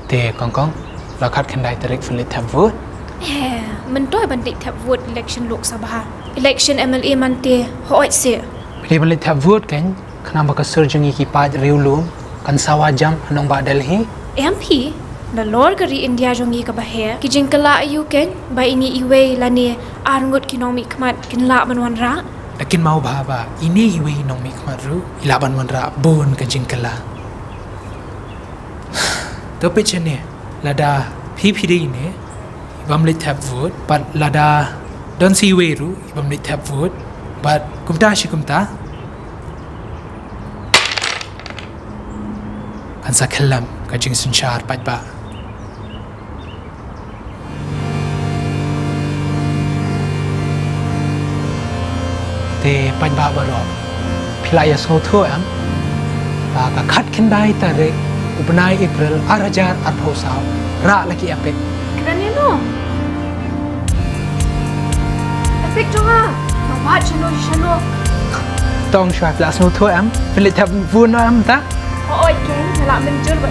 Tê con là khát khen đại tarik phân lịch thập vút. Mình tôi ban định thập vút election Lok Sabha. Election MLA man tê hỏi sẽ. Pili phân lịch thập vút kén khana baka surjungi ki pad riu lum kan sawa jam hanong ba Delhi. MP na lor gari India jongi ka bahe ki jingkala ayu ken ba ini iwe lani arngut kinomi kmat kin la banwan ra. Lakin mau bahaba ini iwe nong mi kmaru ilaban wanra bon ka jingkala. To pichene lada PPD ne ibam lịch thập vút but lada don't see way ru ibam lịch thập vút but kumta shi kumta kan sakhalam ka jing sunchar paidbah te paidbah baro philaya so tho am ba ka khat khin dai tarik upnai April arajar arphosau ra laki apek Kerana no. Efek jonga. Mawat chano. tong shwa plus no tho am philip thap vun am ta Oi ken la menjur ba